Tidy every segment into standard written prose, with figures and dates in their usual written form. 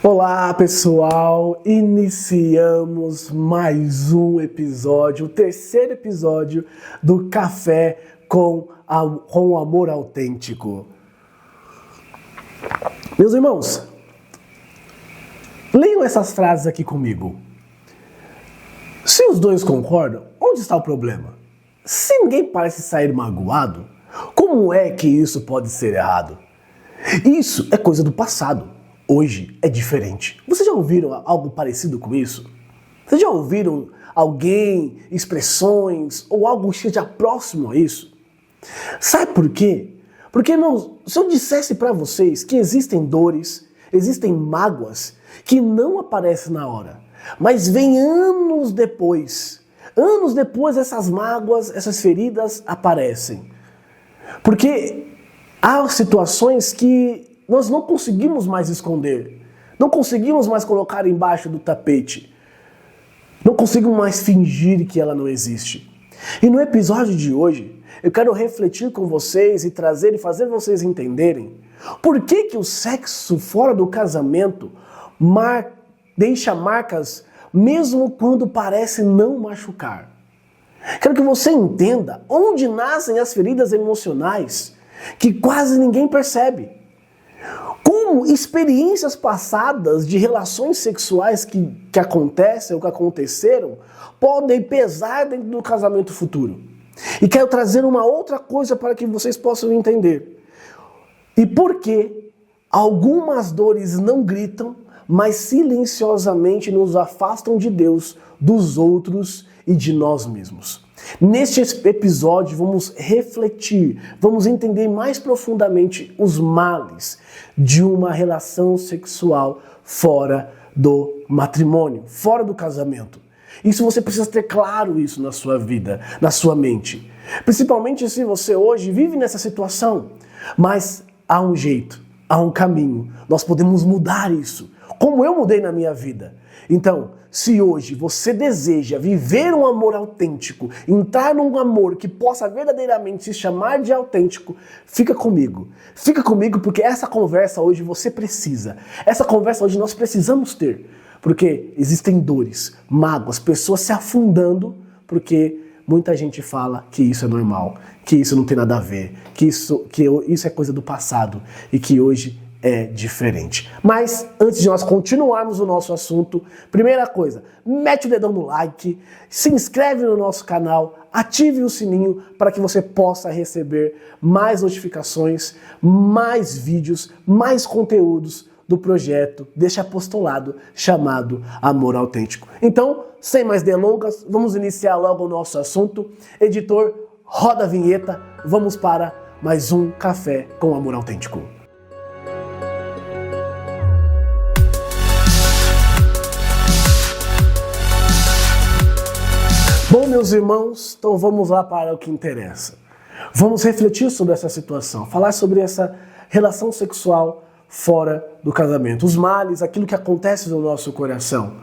Olá pessoal, iniciamos mais um episódio, o terceiro episódio do Café com o Amor Autêntico. Meus irmãos, leiam essas frases aqui comigo. Se os dois concordam, onde está o problema? Se ninguém parece sair magoado, como é que isso pode ser errado? Isso é coisa do passado. Hoje é diferente. Vocês já ouviram algo parecido com isso? Vocês já ouviram alguém, expressões ou algo que esteja próximo a isso? Sabe por quê? Porque se eu dissesse para vocês que existem dores, existem mágoas que não aparecem na hora, mas vêm anos depois essas mágoas, essas feridas aparecem. Porque há situações que nós não conseguimos mais esconder, não conseguimos mais colocar embaixo do tapete, não conseguimos mais fingir que ela não existe. E no episódio de hoje, eu quero refletir com vocês e trazer e fazer vocês entenderem por que o sexo fora do casamento deixa marcas mesmo quando parece não machucar. Quero que você entenda onde nascem as feridas emocionais que quase ninguém percebe. Como experiências passadas de relações sexuais que acontecem ou que aconteceram podem pesar dentro do casamento futuro. E quero trazer uma outra coisa para que vocês possam entender. E por que algumas dores não gritam, mas silenciosamente nos afastam de Deus, dos outros e de nós mesmos. Neste episódio vamos refletir, vamos entender mais profundamente os males de uma relação sexual fora do matrimônio, fora do casamento. Isso você precisa ter claro isso na sua vida, na sua mente. Principalmente se você hoje vive nessa situação. Mas há um jeito, há um caminho. Nós podemos mudar isso, como eu mudei na minha vida. Então, se hoje você deseja viver um amor autêntico, entrar num amor que possa verdadeiramente se chamar de autêntico, fica comigo. Fica comigo porque essa conversa hoje você precisa. Essa conversa hoje nós precisamos ter. Porque existem dores, mágoas, pessoas se afundando porque muita gente fala que isso é normal, que isso não tem nada a ver, que isso é coisa do passado e que hoje é diferente. Mas antes de nós continuarmos o nosso assunto, primeira coisa, mete o dedão no like, se inscreve no nosso canal, ative o sininho para que você possa receber mais notificações, mais vídeos, mais conteúdos do projeto, deste apostolado chamado Amor Autêntico. Então, sem mais delongas, vamos iniciar logo o nosso assunto. Editor, roda a vinheta, vamos para mais um Café com Amor Autêntico. Bom, meus irmãos, então vamos lá para o que interessa. Vamos refletir sobre essa situação, falar sobre essa relação sexual fora do casamento, os males, aquilo que acontece no nosso coração.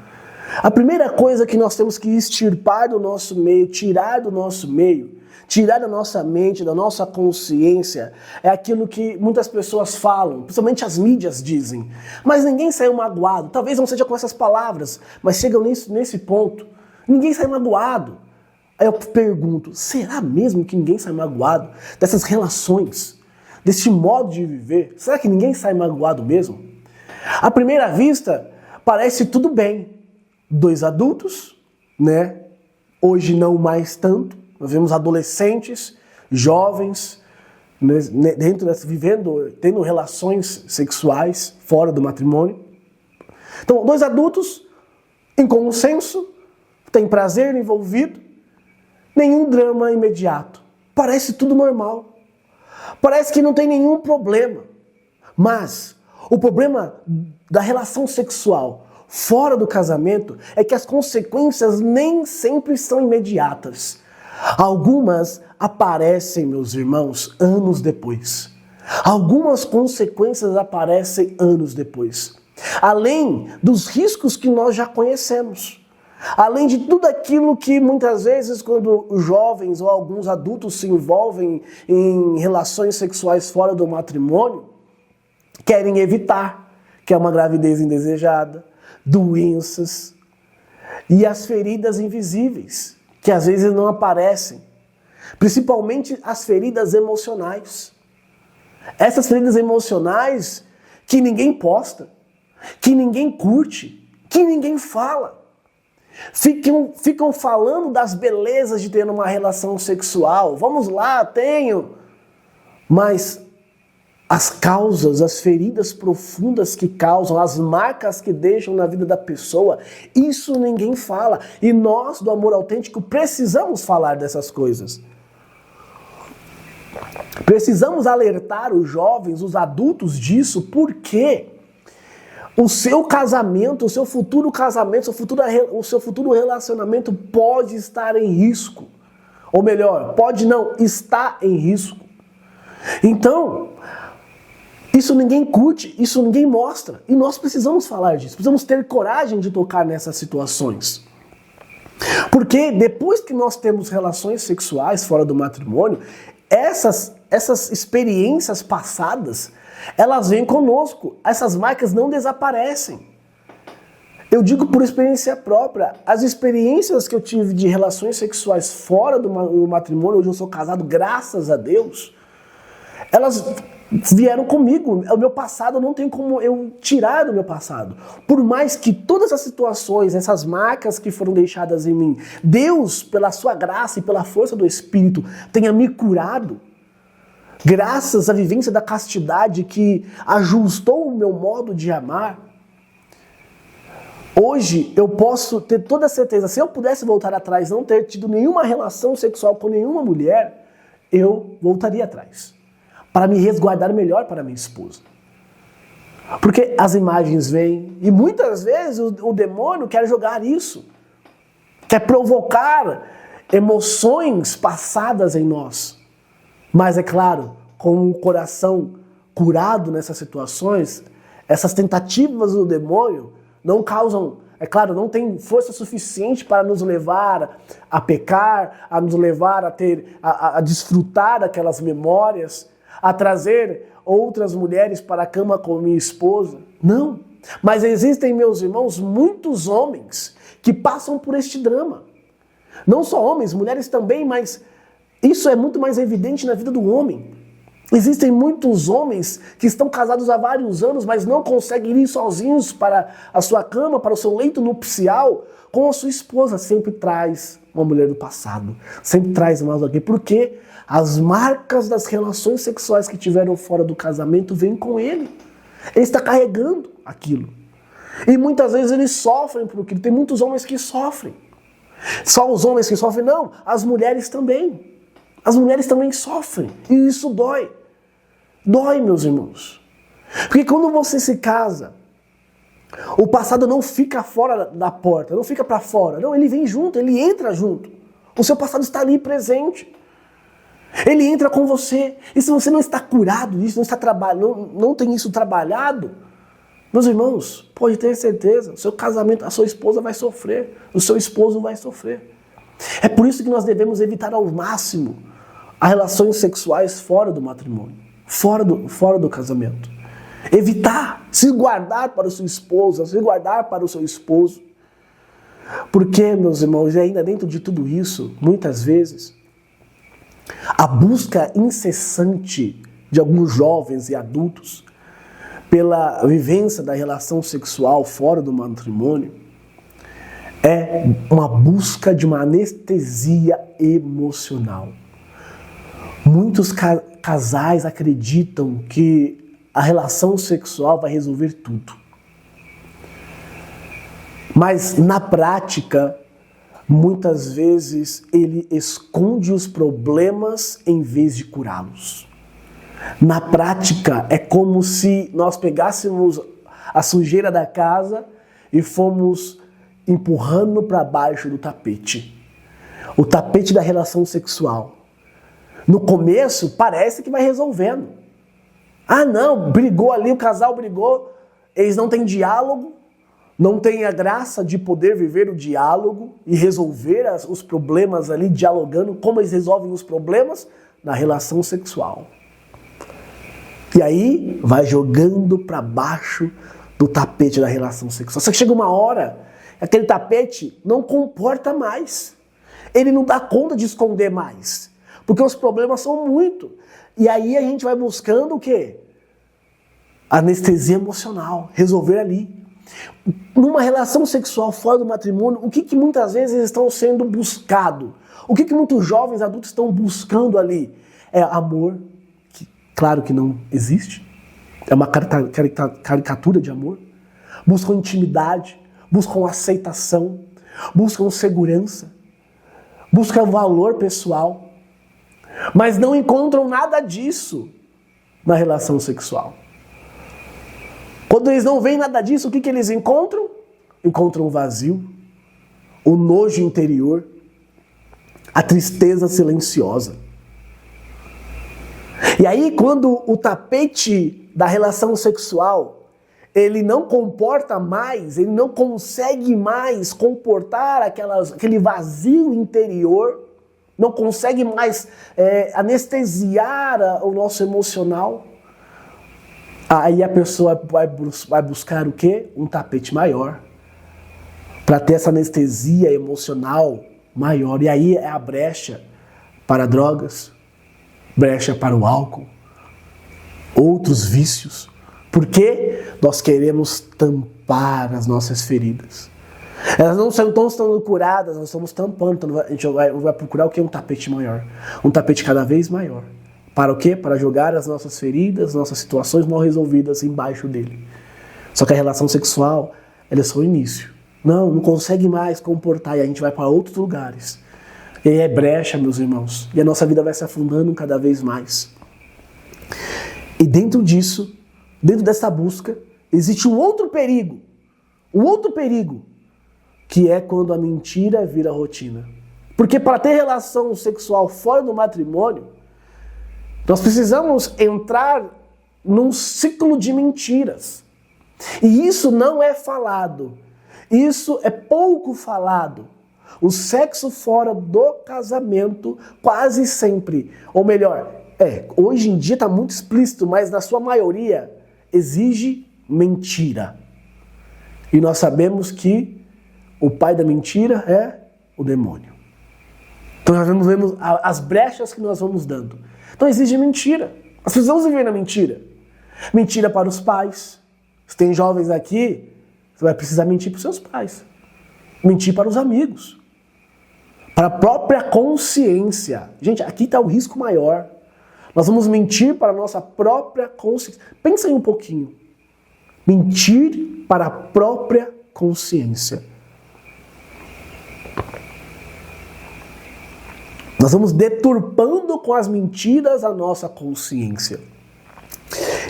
A primeira coisa que nós temos que extirpar do nosso meio, tirar do nosso meio, tirar da nossa mente, da nossa consciência, é aquilo que muitas pessoas falam, principalmente as mídias dizem. Mas ninguém saiu magoado, talvez não seja com essas palavras, mas chegam nesse ponto. Ninguém sai magoado. Aí eu pergunto, será mesmo que ninguém sai magoado dessas relações, desse modo de viver? Será que ninguém sai magoado mesmo? À primeira vista, parece tudo bem. Dois adultos, né? Hoje não mais tanto. Nós vemos adolescentes, jovens, tendo relações sexuais fora do matrimônio. Então, dois adultos, em consenso, tem prazer envolvido, nenhum drama imediato. Parece tudo normal. Parece que não tem nenhum problema. Mas o problema da relação sexual fora do casamento é que as consequências nem sempre são imediatas. Algumas aparecem, meus irmãos, anos depois. Algumas consequências aparecem anos depois. Além dos riscos que nós já conhecemos. Além de tudo aquilo que muitas vezes quando os jovens ou alguns adultos se envolvem em relações sexuais fora do matrimônio, querem evitar, que é uma gravidez indesejada, doenças e as feridas invisíveis, que às vezes não aparecem, principalmente as feridas emocionais. Essas feridas emocionais que ninguém posta, que ninguém curte, que ninguém fala. Ficam falando das belezas de ter uma relação sexual. Vamos lá, tenho. Mas as causas, as feridas profundas que causam, as marcas que deixam na vida da pessoa, isso ninguém fala. E nós, do Amor Autêntico, precisamos falar dessas coisas. Precisamos alertar os jovens, os adultos disso, porque o seu casamento, o seu futuro casamento, o seu futuro relacionamento pode estar em risco. Ou melhor, pode não, está em risco. Então, isso ninguém curte, isso ninguém mostra. E nós precisamos falar disso, precisamos ter coragem de tocar nessas situações. Porque depois que nós temos relações sexuais fora do matrimônio, essas experiências passadas, elas vêm conosco. Essas marcas não desaparecem. Eu digo por experiência própria. As experiências que eu tive de relações sexuais fora do matrimônio, hoje eu sou casado, graças a Deus, elas vieram comigo. O meu passado não tem como eu tirar do meu passado. Por mais que todas as situações, essas marcas que foram deixadas em mim, Deus, pela sua graça e pela força do Espírito, tenha me curado, graças à vivência da castidade que ajustou o meu modo de amar, hoje eu posso ter toda a certeza, se eu pudesse voltar atrás, não ter tido nenhuma relação sexual com nenhuma mulher, eu voltaria atrás, para me resguardar melhor para minha esposa. Porque as imagens vêm, e muitas vezes o demônio quer jogar isso, quer provocar emoções passadas em nós. Mas é claro, com o coração curado nessas situações, essas tentativas do demônio não causam, é claro, não tem força suficiente para nos levar a pecar, a nos levar a desfrutar daquelas memórias, a trazer outras mulheres para a cama com minha esposa. Não. Mas existem, meus irmãos, muitos homens que passam por este drama. Não só homens, mulheres também, mas isso é muito mais evidente na vida do homem. Existem muitos homens que estão casados há vários anos, mas não conseguem ir sozinhos para a sua cama, para o seu leito nupcial com a sua esposa. Sempre traz uma mulher do passado, sempre traz mais alguém. Por quê? As marcas das relações sexuais que tiveram fora do casamento vêm com ele. Ele está carregando aquilo. E muitas vezes eles sofrem por aquilo. Tem muitos homens que sofrem. Só os homens que sofrem? Não, as mulheres também. As mulheres também sofrem. E isso dói. Dói, meus irmãos. Porque quando você se casa, o passado não fica fora da porta, não fica para fora. Não, ele vem junto, ele entra junto. O seu passado está ali presente. Ele entra com você. E se você não está curado disso, não está trabalhando, não tem isso trabalhado, meus irmãos, pode ter certeza, o seu casamento, a sua esposa vai sofrer, o seu esposo vai sofrer. É por isso que nós devemos evitar ao máximo as relações sexuais fora do matrimônio, fora do casamento. Evitar, se guardar para a sua esposa, se guardar para o seu esposo. Porque, meus irmãos, e ainda dentro de tudo isso, muitas vezes, a busca incessante de alguns jovens e adultos pela vivência da relação sexual fora do matrimônio é uma busca de uma anestesia emocional. Muitos casais acreditam que a relação sexual vai resolver tudo. Mas na prática, muitas vezes ele esconde os problemas em vez de curá-los. Na prática, é como se nós pegássemos a sujeira da casa e fomos empurrando para baixo do tapete. O tapete da relação sexual. No começo, parece que vai resolvendo. Ah, não, brigou ali, o casal brigou, eles não têm diálogo, não têm a graça de poder viver o diálogo e resolver os problemas ali, dialogando. Como eles resolvem os problemas? Na relação sexual. E aí vai jogando para baixo do tapete da relação sexual. Só que chega uma hora, aquele tapete não comporta mais. Ele não dá conta de esconder mais. Porque os problemas são muito. E aí a gente vai buscando o quê? Anestesia emocional, resolver ali. Numa relação sexual fora do matrimônio, o que muitas vezes estão sendo buscado? O que muitos jovens adultos estão buscando ali? É amor, que claro que não existe. É uma caricatura de amor. Buscam intimidade, buscam aceitação, buscam segurança, buscam valor pessoal, mas não encontram nada disso na relação sexual. Quando eles não veem nada disso, o que eles encontram? Encontram o vazio, o nojo interior, a tristeza silenciosa. E aí, quando o tapete da relação sexual, ele não comporta mais, ele não consegue mais comportar aquele vazio interior, não consegue mais anestesiar o nosso emocional, aí a pessoa vai buscar o quê? Um tapete maior, para ter essa anestesia emocional maior. E aí é a brecha para drogas, brecha para o álcool, outros vícios, porque nós queremos tampar as nossas feridas. Elas não estão sendo curadas, nós estamos tampando. Então a gente vai procurar o que? Um tapete maior, um tapete cada vez maior. Para o quê? Para jogar as nossas feridas, nossas situações mal resolvidas embaixo dele. Só que a relação sexual, ela é só o início. Não consegue mais comportar, e a gente vai para outros lugares. E aí é brecha, meus irmãos. E a nossa vida vai se afundando cada vez mais. E dentro disso, dentro dessa busca, existe um outro perigo. Um outro perigo, que é quando a mentira vira rotina. Porque para ter relação sexual fora do matrimônio, nós precisamos entrar num ciclo de mentiras. E isso não é falado. Isso é pouco falado. O sexo fora do casamento quase sempre, ou melhor, hoje em dia está muito explícito, mas na sua maioria exige mentira. E nós sabemos que o pai da mentira é o demônio. Então nós vemos as brechas que nós vamos dando. Então exige mentira. Nós precisamos viver na mentira. Mentira para os pais. Se tem jovens aqui, você vai precisar mentir para os seus pais. Mentir para os amigos. Para a própria consciência. Gente, aqui está o risco maior. Nós vamos mentir para a nossa própria consciência. Pensa aí um pouquinho. Mentir para a própria consciência. Nós vamos deturpando com as mentiras a nossa consciência.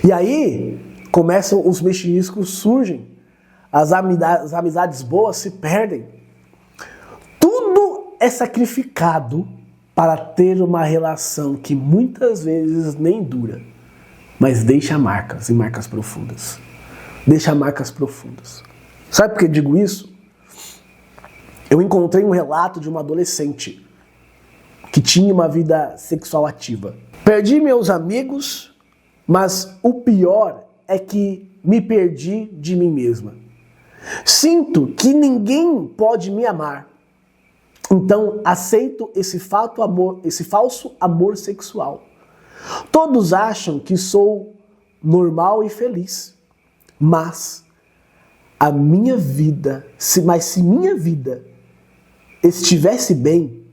E aí começam os mexiniscos, surgem. As amizades boas se perdem. Tudo é sacrificado para ter uma relação que muitas vezes nem dura, mas deixa marcas, e marcas profundas. Deixa marcas profundas. Sabe por que eu digo isso? Eu encontrei um relato de uma adolescente que tinha uma vida sexual ativa. Perdi meus amigos, mas o pior é que me perdi de mim mesma. Sinto que ninguém pode me amar. Então aceito esse falso amor sexual. Todos acham que sou normal e feliz. Mas a minha vida, se minha vida estivesse bem,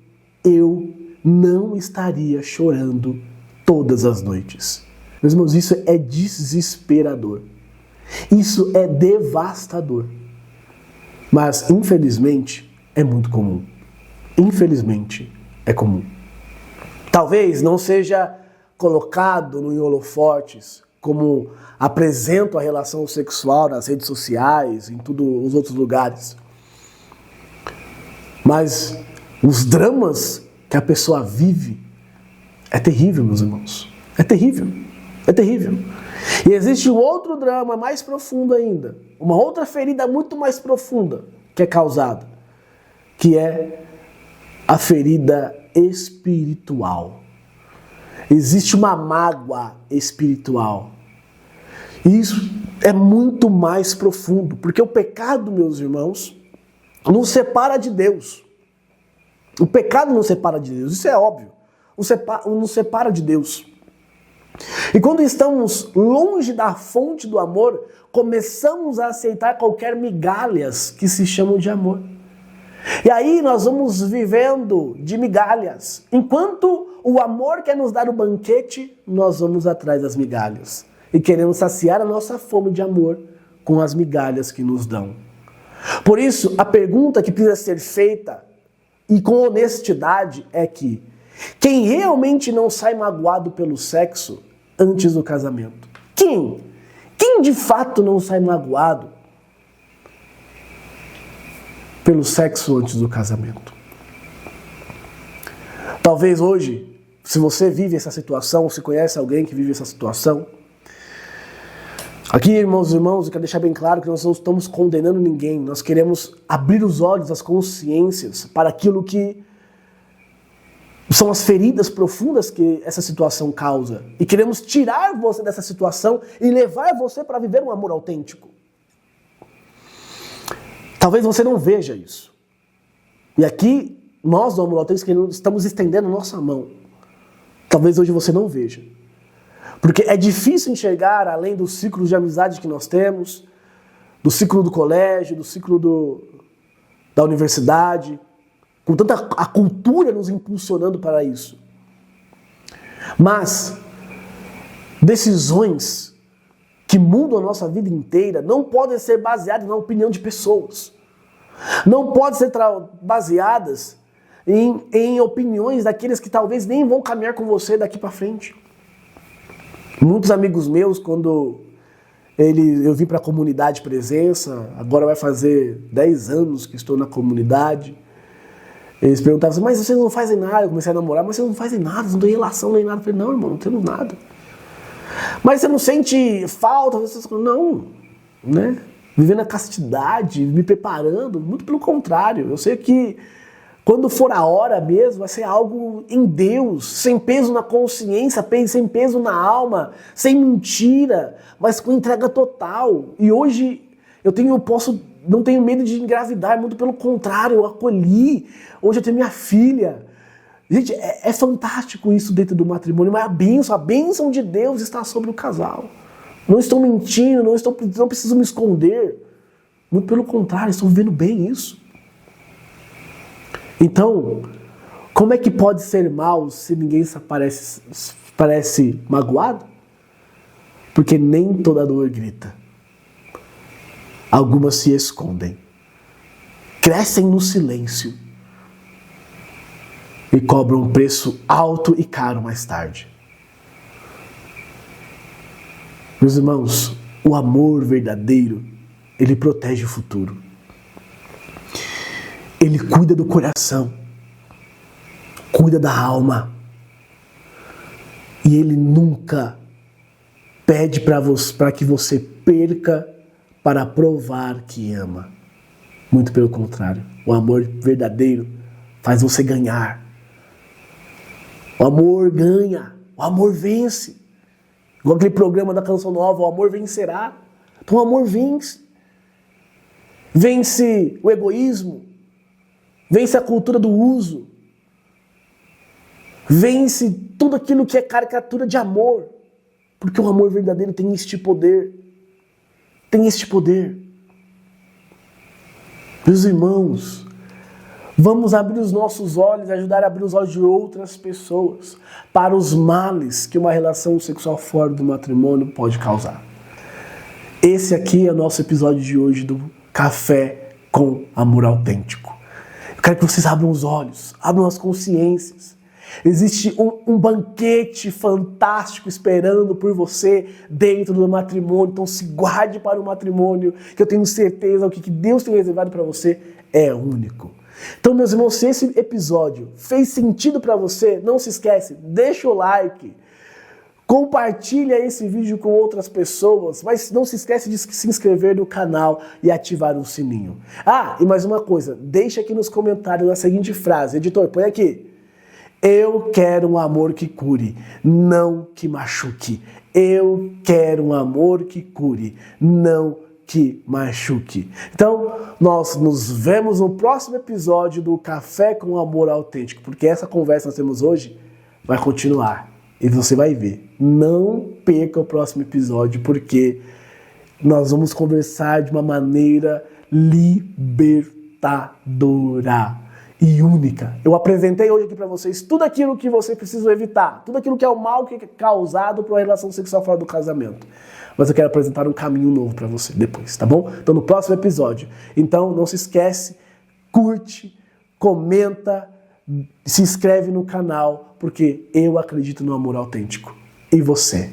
eu não estaria chorando todas as noites. Meus irmãos, isso é desesperador. Isso é devastador. Mas, infelizmente, é muito comum. Infelizmente, é comum. Talvez não seja colocado no holofotes como apresento a relação sexual nas redes sociais, em todos os outros lugares. Mas os dramas que a pessoa vive é terrível, meus irmãos. É terrível. É terrível. E existe um outro drama mais profundo ainda, uma outra ferida muito mais profunda que é causada, que é a ferida espiritual. Existe uma mágoa espiritual. E isso é muito mais profundo, porque o pecado, meus irmãos, nos separa de Deus. O pecado nos separa de Deus, isso é óbvio. Nos separa de Deus. E quando estamos longe da fonte do amor, começamos a aceitar qualquer migalhas que se chamam de amor. E aí nós vamos vivendo de migalhas. Enquanto o amor quer nos dar o banquete, nós vamos atrás das migalhas. E queremos saciar a nossa fome de amor com as migalhas que nos dão. Por isso, a pergunta que precisa ser feita, e com honestidade, é que quem realmente não sai magoado pelo sexo antes do casamento? Quem? Quem de fato não sai magoado pelo sexo antes do casamento? Talvez hoje, se você vive essa situação, ou se conhece alguém que vive essa situação, aqui, irmãos e irmãos, eu quero deixar bem claro que nós não estamos condenando ninguém. Nós queremos abrir os olhos, as consciências para aquilo que são as feridas profundas que essa situação causa. E queremos tirar você dessa situação e levar você para viver um amor autêntico. Talvez você não veja isso. E aqui, nós do Amor Autêntico estamos estendendo nossa mão. Talvez hoje você não veja. Porque é difícil enxergar além dos ciclos de amizade que nós temos, do ciclo do colégio, do ciclo da universidade, com tanta a cultura nos impulsionando para isso. Mas decisões que mudam a nossa vida inteira não podem ser baseadas na opinião de pessoas. Não podem ser baseadas em opiniões daqueles que talvez nem vão caminhar com você daqui para frente. Muitos amigos meus, quando eu vim para a comunidade Presença, agora vai fazer 10 anos que estou na comunidade, eles perguntavam assim, mas vocês não fazem nada? Eu comecei a namorar, mas vocês não fazem nada, vocês não têm relação nem nada. Eu falei, não, irmão, não temos nada. Mas você não sente falta? Não, né? Vivendo a castidade, me preparando, muito pelo contrário. Eu sei que quando for a hora mesmo, vai ser algo em Deus, sem peso na consciência, sem peso na alma, sem mentira, mas com entrega total. E hoje não tenho medo de engravidar, muito pelo contrário, eu acolhi. Hoje eu tenho minha filha. Gente, é fantástico isso dentro do matrimônio, mas a bênção de Deus está sobre o casal. Não estou mentindo, não preciso me esconder. Muito pelo contrário, estou vivendo bem isso. Então, como é que pode ser mal se ninguém parece magoado? Porque nem toda dor grita. Algumas se escondem, crescem no silêncio e cobram um preço alto e caro mais tarde. Meus irmãos, o amor verdadeiro, ele protege o futuro. Ele cuida do coração, cuida da alma. E ele nunca pede para que você perca para provar que ama. Muito pelo contrário, o amor verdadeiro faz você ganhar. O amor ganha, o amor vence. Igual aquele programa da Canção Nova, o amor vencerá. Então o amor vence. Vence o egoísmo, vence a cultura do uso, vence tudo aquilo que é caricatura de amor. Porque o amor verdadeiro tem este poder. Tem este poder. Meus irmãos, vamos abrir os nossos olhos, ajudar a abrir os olhos de outras pessoas para os males que uma relação sexual fora do matrimônio pode causar. Esse aqui é o nosso episódio de hoje do Café com Amor Autêntico. Eu quero que vocês abram os olhos, abram as consciências. Existe um banquete fantástico esperando por você dentro do matrimônio. Então se guarde para o matrimônio, que eu tenho certeza que o que Deus tem reservado para você é único. Então, meus irmãos, se esse episódio fez sentido para você, não se esquece, deixa o like, compartilha esse vídeo com outras pessoas, mas não se esquece de se inscrever no canal e ativar o sininho. Ah, e mais uma coisa, deixa aqui nos comentários a seguinte frase, editor, põe aqui. Eu quero um amor que cure, não que machuque. Eu quero um amor que cure, não que machuque. Então, nós nos vemos no próximo episódio do Café com Amor Autêntico, porque essa conversa que nós temos hoje vai continuar. E você vai ver. Não perca o próximo episódio, porque nós vamos conversar de uma maneira libertadora e única. Eu apresentei hoje aqui para vocês tudo aquilo que você precisa evitar, tudo aquilo que é o mal que é causado por uma relação sexual fora do casamento. Mas eu quero apresentar um caminho novo para você depois, tá bom? Então no próximo episódio. Então não se esquece, curte, comenta, se inscreve no canal, porque eu acredito no amor autêntico. E você?